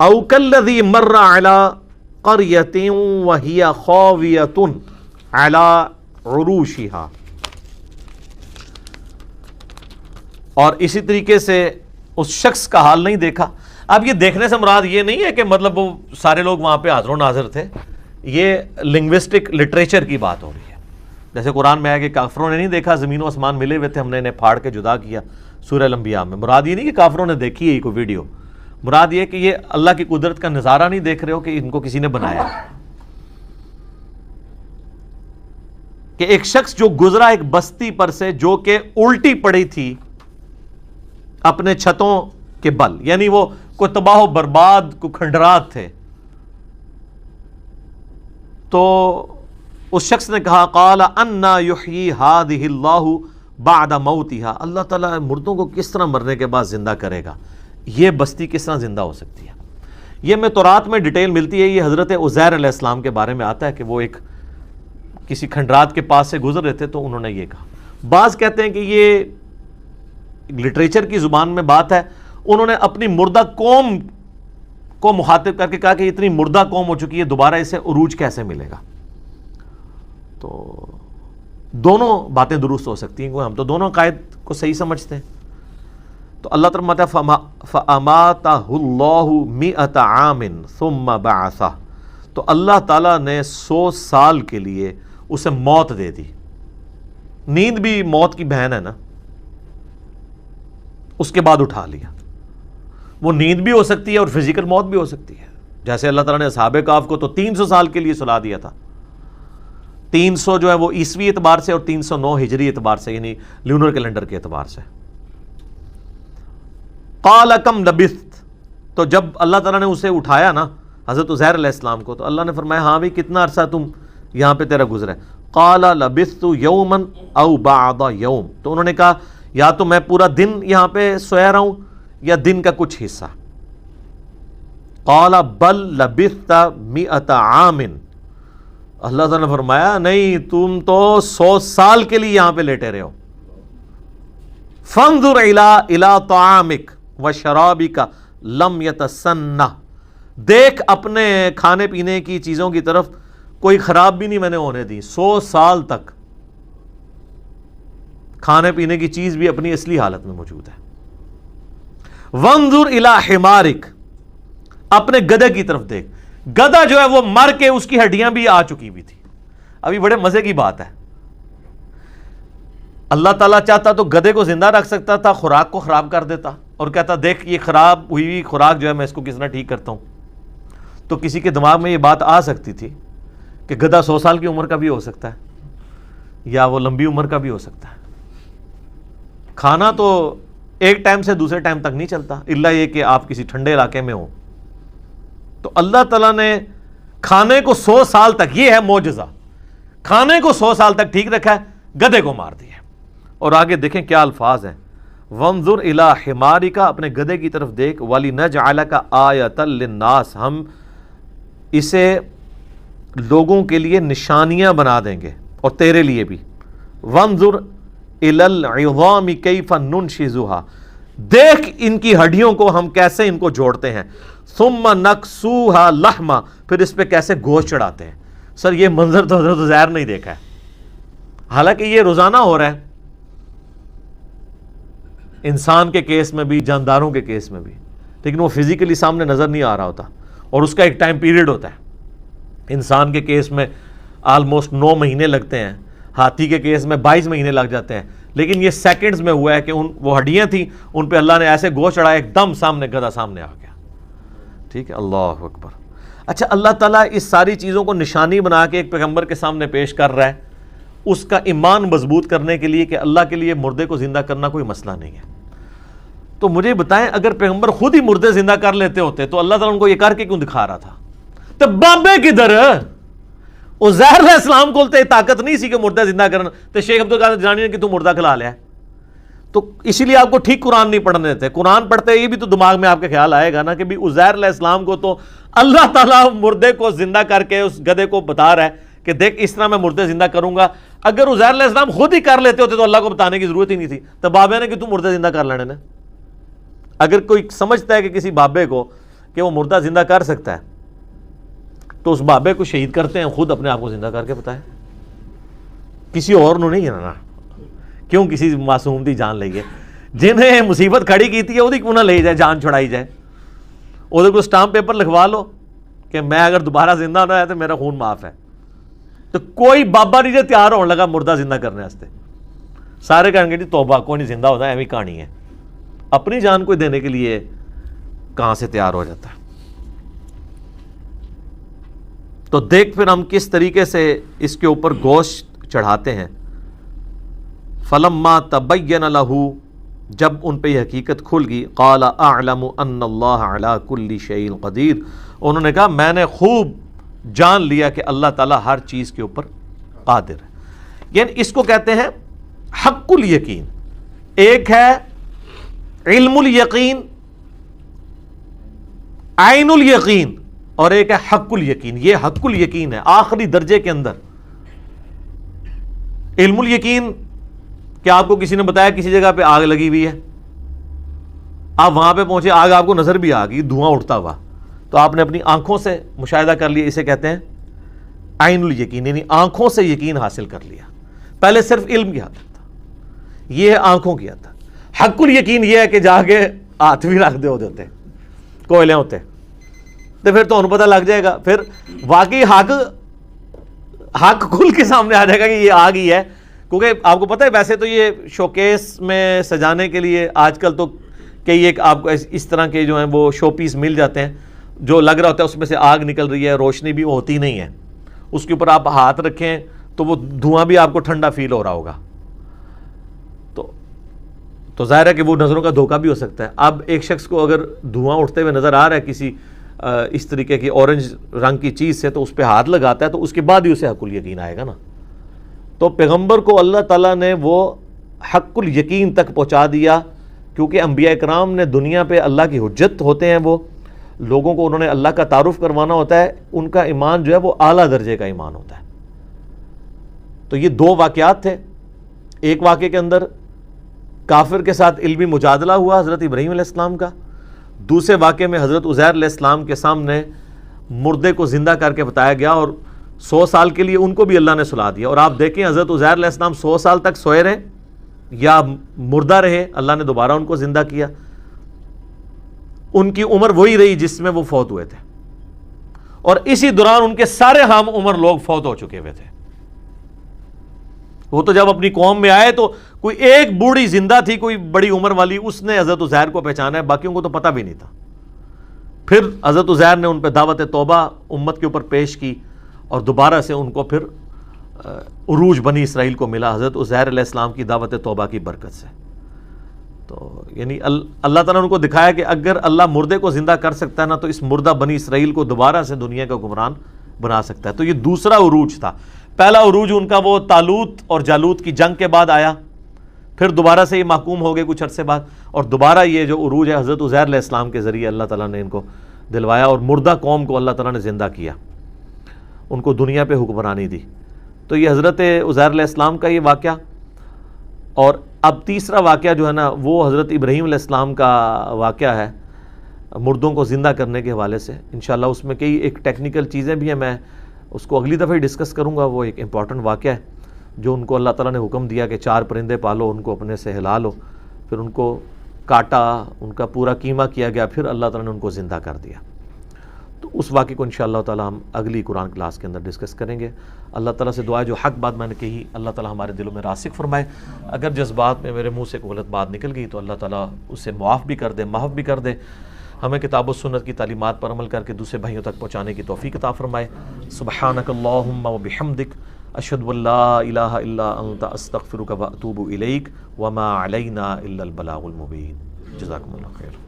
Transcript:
او کالذی مر علی قریۃ وہی خاویۃ علی عروشہا، اور اسی طریقے سے اس شخص کا حال نہیں دیکھا. اب یہ دیکھنے سے مراد یہ نہیں ہے کہ مطلب وہ سارے لوگ وہاں پہ حاضر و ناظر تھے، یہ لنگوسٹک لٹریچر کی بات ہو رہی ہے. جیسے قرآن میں ہے کہ کافروں نے نہیں دیکھا زمین و آسمان ملے ہوئے تھے، ہم نے انہیں پھاڑ کے جدا کیا. سورہ الانبیاء میں مراد یہ نہیں کہ کافروں نے دیکھی ہے کوئی ویڈیو، مراد یہ کہ یہ اللہ کی قدرت کا نظارہ نہیں دیکھ رہے ہو کہ ان کو کسی نے بنایا. کہ ایک شخص جو گزرا ایک بستی پر سے جو کہ الٹی پڑی تھی اپنے چھتوں کے بل، یعنی وہ کوئی تباہ و برباد، کوئی کھنڈرات تھے. تو اس شخص نے کہا قال انا یحیی ہذہ اللہ بعد موتہا، اللہ تعالیٰ مردوں کو کس طرح مرنے کے بعد زندہ کرے گا، یہ بستی کس طرح زندہ ہو سکتی ہے. یہ میں تورات میں ڈیٹیل ملتی ہے، یہ حضرت عزیر علیہ السلام کے بارے میں آتا ہے کہ وہ ایک کسی کھنڈرات کے پاس سے گزر رہے تھے تو انہوں نے یہ کہا. بعض کہتے ہیں کہ یہ لٹریچر کی زبان میں بات ہے، انہوں نے اپنی مردہ قوم کو مخاطب کر کے کہا کہ اتنی مردہ قوم ہو چکی ہے، دوبارہ اسے عروج کیسے ملے گا. تو دونوں باتیں درست ہو سکتی ہیں، ہم تو دونوں قائد کو صحیح سمجھتے ہیں. تو اللہ تعالیٰ فرماتا ہے فَأَمَاتَهُ اللَّهُ مِئَةَ عَامٍ ثُمَّ بَعَثَهُ، تو اللہ تعالیٰ نے 100 سال کے لیے اسے موت دے دی. نیند بھی موت کی بہن ہے نا، اس کے بعد اٹھا لیا. وہ نیند بھی ہو سکتی ہے اور فزیکل موت بھی ہو سکتی ہے. جیسے اللہ تعالیٰ نے اصحاب کہف کو تو 300 سال کے لیے سلا دیا تھا. 300 جو ہے وہ عیسوی اعتبار سے اور 309 ہجری اعتبار سے، یعنی لیونر کیلنڈر کے اعتبار سے. قال کم لبثت، تو جب اللہ تعالیٰ نے اسے اٹھایا نا حضرت عزیر علیہ السلام کو، تو اللہ نے فرمایا ہاں بھی کتنا عرصہ تم یہاں پہ تیرا گزرا ہے. قال لبثت یوما او بعض یوم، تو انہوں نے کہا یا تو میں پورا دن یہاں پہ سویا رہا ہوں یا دن کا کچھ حصہ. قال بل لبثت 100 عام، اللہ تعالیٰ نے فرمایا نہیں، تم تو 100 سال کے لیے یہاں پہ لیٹے رہے ہو. فانظر الی طعامک وشرابک لم یتسنہ، دیکھ اپنے کھانے پینے کی چیزوں کی طرف، کوئی خراب بھی نہیں میں نے ہونے دی. 100 سال تک کھانے پینے کی چیز بھی اپنی اصلی حالت میں موجود ہے. وانظر الی حمارک، اپنے گدھے کی طرف دیکھ. گدھا جو ہے وہ مر کے اس کی ہڈیاں بھی آ چکی ہوئی تھی. ابھی بڑے مزے کی بات ہے، اللہ تعالیٰ چاہتا تو گدھے کو زندہ رکھ سکتا تھا، خوراک کو خراب کر دیتا اور کہتا دیکھ یہ خراب ہوئی خوراک جو ہے میں اس کو کس طرح ٹھیک کرتا ہوں. تو کسی کے دماغ میں یہ بات آ سکتی تھی کہ گدھا 100 سال کی عمر کا بھی ہو سکتا ہے یا وہ لمبی عمر کا بھی ہو سکتا ہے. کھانا تو ایک ٹائم سے دوسرے ٹائم تک نہیں چلتا، الا یہ کہ آپ کسی ٹھنڈے علاقے میں ہو. تو اللہ تعالیٰ نے کھانے کو 100 سال تک، یہ ہے معجزہ، کھانے کو 100 سال تک ٹھیک رکھا ہے، گدھے کو مار دیا. اور آگے دیکھیں کیا الفاظ ہیں. وانظر الی حمارک، اپنے گدھے کی طرف دیکھ. وَلِنَجْعَلَكَ آیَةً لِلنَّاسِ، ہم اسے لوگوں کے لیے نشانیاں بنا دیں گے اور تیرے لیے بھی. وانظر الی العظام کیف ننشزها، دیکھ ان کی ہڈیوں کو ہم کیسے ان کو جوڑتے ہیں. ثم نکسوها لحما، پھر اس پہ کیسے گوشت چڑھاتے ہیں. سر یہ منظر تو حضرت عزیر نہیں دیکھا ہے، حالانکہ یہ روزانہ ہو رہا ہے انسان کے کیس میں بھی، جانداروں کے کیس میں بھی، لیکن وہ فزیکلی سامنے نظر نہیں آ رہا ہوتا اور اس کا ایک ٹائم پیریڈ ہوتا ہے. انسان کے کیس میں آلموسٹ 9 مہینے لگتے ہیں، ہاتھی کے کیس میں 22 مہینے لگ جاتے ہیں، لیکن یہ سیکنڈز میں ہوا ہے کہ وہ ہڈیاں تھیں ان پہ اللہ نے ایسے گوشت چڑھایا، ایک دم سامنے گدھا سامنے آ گیا. ٹھیک ہے، اللہ اکبر. اچھا، اللہ تعالیٰ اس ساری چیزوں کو نشانی بنا کے ایک پیغمبر کے سامنے پیش کر رہا ہے، اس کا ایمان مضبوط کرنے کے لیے کہ اللہ کے لیے مردے کو زندہ کرنا کوئی مسئلہ نہیں ہے. تو مجھے بتائیں اگر پیغمبر خود ہی مردے زندہ کر لیتے ہوتے تو اللہ تعالیٰ ان کو یہ کر کے کیوں دکھا رہا تھا؟ تو بابے کدھر؟ عزیر علیہ السلام کو طاقت نہیں سی کہ مردہ زندہ کرنا، تو شیخ عبدالقادر جیلانی نے کہ تو مردہ کھلا لیا ہے. تو اسی لیے آپ کو ٹھیک قرآن نہیں پڑھنے دیتے. قرآن پڑھتے یہ بھی تو دماغ میں آپ کے خیال آئے گا نا کہ بھی عزیر علیہ السلام کو تو اللہ تعالیٰ مردے کو زندہ کر کے اس گدھے کو بتا رہا ہے کہ دیکھ اس طرح میں مردے زندہ کروں گا. اگر عزیر علیہ السلام خود ہی کر لیتے ہوتے تو اللہ کو بتانے کی ضرورت ہی نہیں تھی. تو بابے نے کہ تو مردے زندہ کر لینے نے. اگر کوئی سمجھتا ہے کہ کسی بابے کو کہ وہ مردہ زندہ کر سکتا ہے تو اس بابے کو شہید کرتے ہیں, خود اپنے آپ کو زندہ کر کے بتائے, کسی اور نے نہیں نا, کیوں کسی معصوم دی جان لئیے, جنہیں مصیبت کھڑی کی تھی وہ کیوں نہ لے جائے, جان چھڑائی جائے, وہ کو سٹامپ پیپر لکھوا لو کہ میں اگر دوبارہ زندہ ہونا ہے تو میرا خون معاف ہے. تو کوئی بابا نہیں جو تیار ہونے لگا مردہ زندہ کرنے واسطے, سارے کہیں گے جی توبہ, کوئی نہیں زندہ ہوتا ہے, ایویں کہانی ہے. اپنی جان کو دینے کے لیے کہاں سے تیار ہو جاتا ہے. تو دیکھ پھر ہم کس طریقے سے اس کے اوپر گوشت چڑھاتے ہیں. فلما تبین لہ, جب ان پہ یہ حقیقت کھل گئی, قال اعلم ان اللہ علی کل شیء قدیر, انہوں نے کہا میں نے خوب جان لیا کہ اللہ تعالیٰ ہر چیز کے اوپر قادر ہے. یعنی اس کو کہتے ہیں حق الیقین. ایک ہے علم الیقین, عین الیقین, اور ایک ہے حق الیقین. یہ حق الیقین ہے آخری درجے کے اندر. علم الیقین کہ آپ کو کسی نے بتایا کسی جگہ پہ آگ لگی ہوئی ہے, آپ وہاں پہ پہنچے, آگ آپ کو نظر بھی آ گئی, دھواں اٹھتا ہوا, تو آپ نے اپنی آنکھوں سے مشاہدہ کر لیا, اسے کہتے ہیں عین الیقین, یعنی آنکھوں سے یقین حاصل کر لیا. پہلے صرف علم کی حد تھا, یہ ہے آنکھوں کی حد. حق الیقین یہ ہے کہ جا کے ہاتھ بھی رکھ دے ہوتے کوئلے ہوتے, تو پھر تو انہوں پتہ لگ جائے گا, پھر واقعی حق کھل کے سامنے آ جائے گا کہ یہ آگ ہی ہے. کیونکہ آپ کو پتہ ہے ویسے تو یہ شوکیس میں سجانے کے لیے آج کل تو کئی ایک آپ کو اس طرح کے جو ہیں وہ شو پیس مل جاتے ہیں, جو لگ رہا ہوتا ہے اس میں سے آگ نکل رہی ہے, روشنی بھی ہوتی نہیں ہے, اس کے اوپر آپ ہاتھ رکھیں تو وہ دھواں بھی آپ کو ٹھنڈا فیل ہو رہا ہوگا. تو ظاہر ہے کہ وہ نظروں کا دھوکہ بھی ہو سکتا ہے. اب ایک شخص کو اگر دھواں اٹھتے ہوئے نظر آ رہا ہے کسی اس طریقے کی اورنج رنگ کی چیز سے, تو اس پہ ہاتھ لگاتا ہے تو اس کے بعد ہی اسے حق الیقین آئے گا نا. تو پیغمبر کو اللہ تعالیٰ نے وہ حق الیقین تک پہنچا دیا, کیونکہ انبیاء اکرام نے دنیا پہ اللہ کی حجت ہوتے ہیں, وہ لوگوں کو انہوں نے اللہ کا تعارف کروانا ہوتا ہے, ان کا ایمان جو ہے وہ اعلیٰ درجے کا ایمان ہوتا ہے. تو یہ دو واقعات تھے. ایک واقعے کے اندر کافر کے ساتھ علمی مجادلہ ہوا حضرت ابراہیم علیہ السلام کا, دوسرے واقعے میں حضرت عزیر علیہ السلام کے سامنے مردے کو زندہ کر کے بتایا گیا, اور 100 سال کے لیے ان کو بھی اللہ نے سلا دیا. اور آپ دیکھیں حضرت عزیر علیہ السلام 100 سال تک سوئے رہے یا مردہ رہے, اللہ نے دوبارہ ان کو زندہ کیا. ان کی عمر وہی رہی جس میں وہ فوت ہوئے تھے, اور اسی دوران ان کے سارے ہم عمر لوگ فوت ہو چکے ہوئے تھے. وہ تو جب اپنی قوم میں آئے تو کوئی ایک بوڑھی زندہ تھی, کوئی بڑی عمر والی, اس نے حضرت عزیر کو پہچانا ہے, باقیوں کو تو پتہ بھی نہیں تھا. پھر حضرت عزیر نے ان پہ دعوت توبہ امت کے اوپر پیش کی, اور دوبارہ سے ان کو پھر عروج بنی اسرائیل کو ملا حضرت عزیر علیہ السلام کی دعوت توبہ کی برکت سے. تو یعنی اللہ تعالیٰ نے ان کو دکھایا کہ اگر اللہ مردے کو زندہ کر سکتا ہے نا, تو اس مردہ بنی اسرائیل کو دوبارہ سے دنیا کا حکمران بنا سکتا ہے. تو یہ دوسرا عروج تھا. پہلا عروج ان کا وہ طالوت اور جالوت کی جنگ کے بعد آیا, پھر دوبارہ سے یہ محکوم ہو گئے کچھ عرصے بعد, اور دوبارہ یہ جو عروج ہے حضرت عزیر علیہ السلام کے ذریعے اللہ تعالیٰ نے ان کو دلوایا, اور مردہ قوم کو اللہ تعالیٰ نے زندہ کیا, ان کو دنیا پہ حکمرانی دی. تو یہ حضرت عزیر علیہ السلام کا یہ واقعہ. اور اب تیسرا واقعہ جو ہے نا وہ حضرت ابراہیم علیہ السلام کا واقعہ ہے, مردوں کو زندہ کرنے کے حوالے سے. انشاءاللہ اس میں کئی ایک ٹیکنیکل چیزیں بھی ہیں, میں اس کو اگلی دفعہ ہی ڈسکس کروں گا. وہ ایک امپورٹنٹ واقعہ ہے جو ان کو اللہ تعالیٰ نے حکم دیا کہ 4 پرندے پالو, ان کو اپنے سے ہلا لو, پھر ان کو کاٹا, ان کا پورا قیمہ کیا گیا, پھر اللہ تعالیٰ نے ان کو زندہ کر دیا. تو اس واقعے کو انشاءاللہ تعالیٰ ہم اگلی قرآن کلاس کے اندر ڈسکس کریں گے. اللہ تعالیٰ سے دعا ہے جو حق بات میں نے کہی اللہ تعالیٰ ہمارے دلوں میں راسخ فرمائے. اگر جذبات میں میرے منہ سے کوئی غلط بات نکل گئی تو اللہ تعالیٰ اسے معاف بھی کر دے, محف بھی کر دے. ہمیں کتاب و سنت کی تعلیمات پر عمل کر کے دوسرے بھائیوں تک پہنچانے کی توفیق عطا فرمائے. سبحانک اللہم و بحمدک, اشہد ان لا الہ الا انت, استغفرک و اتوب الیک, وما علینا الا البلاغ المبین. جزاکم اللہ خیر.